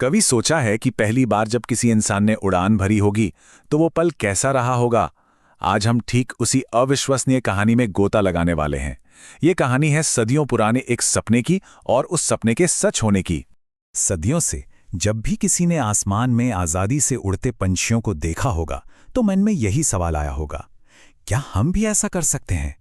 कभी सोचा है कि पहली बार जब किसी इंसान ने उड़ान भरी होगी तो वो पल कैसा रहा होगा। आज हम ठीक उसी अविश्वसनीय कहानी में गोता लगाने वाले हैं। ये कहानी है सदियों पुराने एक सपने की और उस सपने के सच होने की। सदियों से जब भी किसी ने आसमान में आज़ादी से उड़ते पंछियों को देखा होगा तो मन में यही सवाल आया होगा, क्या हम भी ऐसा कर सकते हैं।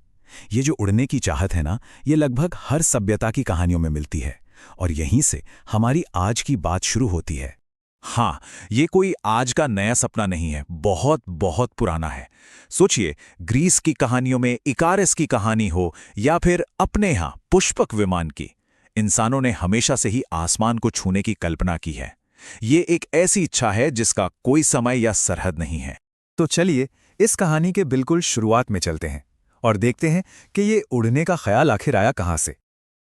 ये जो उड़ने की चाहत है ना, ये लगभग हर सभ्यता की कहानियों में मिलती है और यहीं से हमारी आज की बात शुरू होती है। हाँ, ये कोई आज का नया सपना नहीं है, बहुत बहुत पुराना है। सोचिए, ग्रीस की कहानियों में इकारिस की कहानी हो या फिर अपने यहाँ पुष्पक विमान की, इंसानों ने हमेशा से ही आसमान को छूने की कल्पना की है। ये एक ऐसी इच्छा है जिसका कोई समय या सरहद नहीं है। तो चलिए इस कहानी के बिल्कुल शुरुआत में चलते हैं और देखते हैं कि ये उड़ने का ख्याल आखिर आया कहाँ से।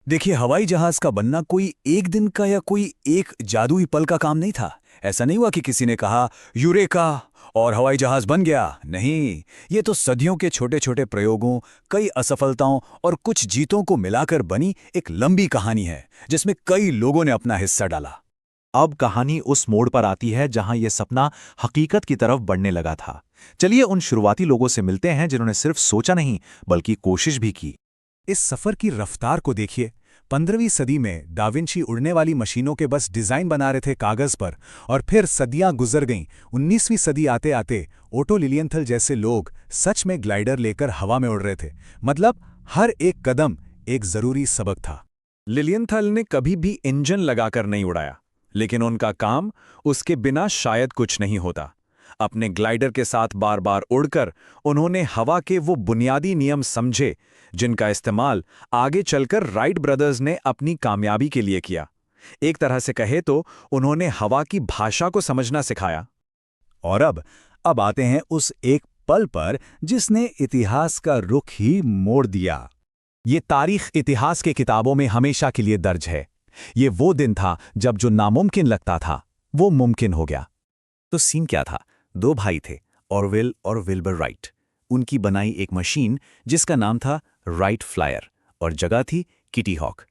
देखिए, हवाई जहाज का बनना कोई एक दिन का या कोई एक जादुई पल का काम नहीं था। ऐसा नहीं हुआ कि किसी ने कहा यूरेका और हवाई जहाज बन गया। नहीं, ये तो सदियों के छोटे छोटे प्रयोगों, कई असफलताओं और कुछ जीतों को मिलाकर बनी एक लंबी कहानी है जिसमें कई लोगों ने अपना हिस्सा डाला। अब कहानी उस मोड़ पर आती है जहां यह सपना हकीकत की तरफ बढ़ने लगा था। चलिए उन शुरुआती लोगों से मिलते हैं जिन्होंने सिर्फ सोचा नहीं बल्कि कोशिश भी की। इस सफर की रफ्तार को देखिए। 15वीं सदी में डाविंची उड़ने वाली मशीनों के बस डिजाइन बना रहे थे कागज पर, और फिर सदियां गुजर गईं। 19वीं सदी आते आते ओटो लिलियंथल जैसे लोग सच में ग्लाइडर लेकर हवा में उड़ रहे थे। मतलब हर एक कदम एक जरूरी सबक था। लिलियंथल ने कभी भी इंजन लगाकर नहीं उड़ाया, लेकिन उनका काम उसके बिना शायद कुछ नहीं होता। अपने ग्लाइडर के साथ बार बार उड़कर उन्होंने हवा के वो बुनियादी नियम समझे जिनका इस्तेमाल आगे चलकर राइट ब्रदर्स ने अपनी कामयाबी के लिए किया। एक तरह से कहे तो उन्होंने हवा की भाषा को समझना सिखाया। और अब आते हैं उस एक पल पर जिसने इतिहास का रुख ही मोड़ दिया। ये तारीख इतिहास के किताबों में हमेशा के लिए दर्ज है। ये वो दिन था जब जो नामुमकिन लगता था वो मुमकिन हो गया। तो सीन क्या था? दो भाई थे, ऑरवेल और विल्बर राइट। उनकी बनाई एक मशीन जिसका नाम था राइट फ्लायर और जगह थी किटी हॉक।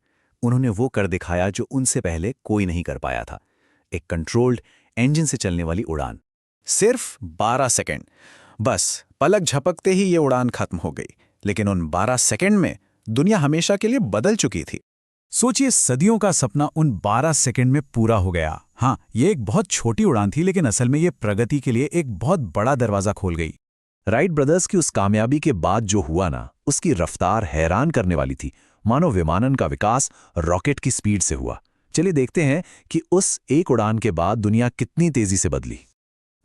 उन्होंने वो कर दिखाया जो उनसे पहले कोई नहीं कर पाया था, एक कंट्रोल्ड इंजन से चलने वाली उड़ान। सिर्फ 12 सेकंड, बस पलक झपकते ही ये उड़ान खत्म हो गई। लेकिन उन 12 सेकंड में दुनिया हमेशा के लिए बदल चुकी थी। सोचिए, सदियों का सपना उन 12 सेकंड में पूरा हो गया। हाँ, ये एक बहुत छोटी उड़ान थी, लेकिन असल में ये प्रगति के लिए एक बहुत बड़ा दरवाजा खोल गई। राइट ब्रदर्स की उस कामयाबी के बाद जो हुआ ना, उसकी रफ्तार हैरान करने वाली थी। मानो विमानन का विकास रॉकेट की स्पीड से हुआ। चलिए देखते हैं कि उस एक उड़ान के बाद दुनिया कितनी तेजी से बदली।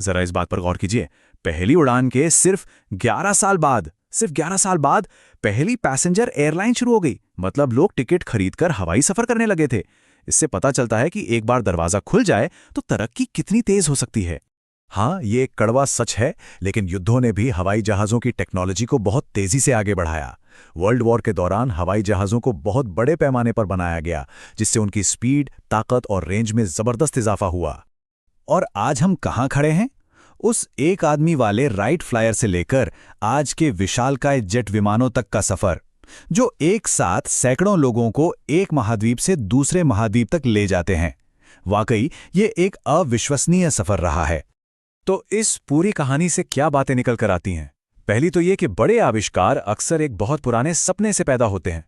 जरा इस बात पर गौर कीजिए, पहली उड़ान के सिर्फ 11 साल बाद पहली पैसेंजर एयरलाइन शुरू हो गई। मतलब लोग टिकट खरीदकर हवाई सफर करने लगे थे। इससे पता चलता है कि एक बार दरवाजा खुल जाए तो तरक्की कितनी तेज हो सकती है। हाँ, ये एक कड़वा सच है, लेकिन युद्धों ने भी हवाई जहाज़ों की टेक्नोलॉजी को बहुत तेजी से आगे बढ़ाया। वर्ल्ड वॉर के दौरान हवाई जहाज़ों को बहुत बड़े पैमाने पर बनाया गया, जिससे उनकी स्पीड, ताकत और रेंज में जबरदस्त इजाफा हुआ। और आज हम कहाँ खड़े हैं? उस एक आदमी वाले राइट फ्लायर से लेकर आज के विशालकाय जेट विमानों तक का सफर, जो एक साथ सैकड़ों लोगों को एक महाद्वीप से दूसरे महाद्वीप तक ले जाते हैं। वाकई ये एक अविश्वसनीय सफर रहा है। तो इस पूरी कहानी से क्या बातें निकल कर आती हैं? पहली तो ये कि बड़े आविष्कार अक्सर एक बहुत पुराने सपने से पैदा होते हैं।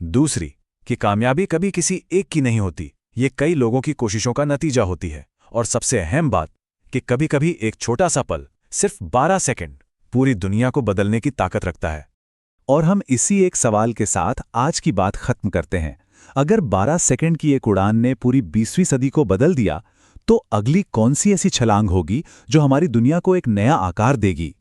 दूसरी कि कामयाबी कभी किसी एक की नहीं होती, ये कई लोगों की कोशिशों का नतीजा होती है। और सबसे अहम बात कि कभी-कभी एक छोटा सा पल, सिर्फ 12 सेकंड, पूरी दुनिया को बदलने की ताकत रखता है। और हम इसी एक सवाल के साथ आज की बात खत्म करते हैं। अगर 12 सेकंड की एक उड़ान ने पूरी 20वीं सदी को बदल दिया, तो अगली कौन सी ऐसी छलांग होगी जो हमारी दुनिया को एक नया आकार देगी?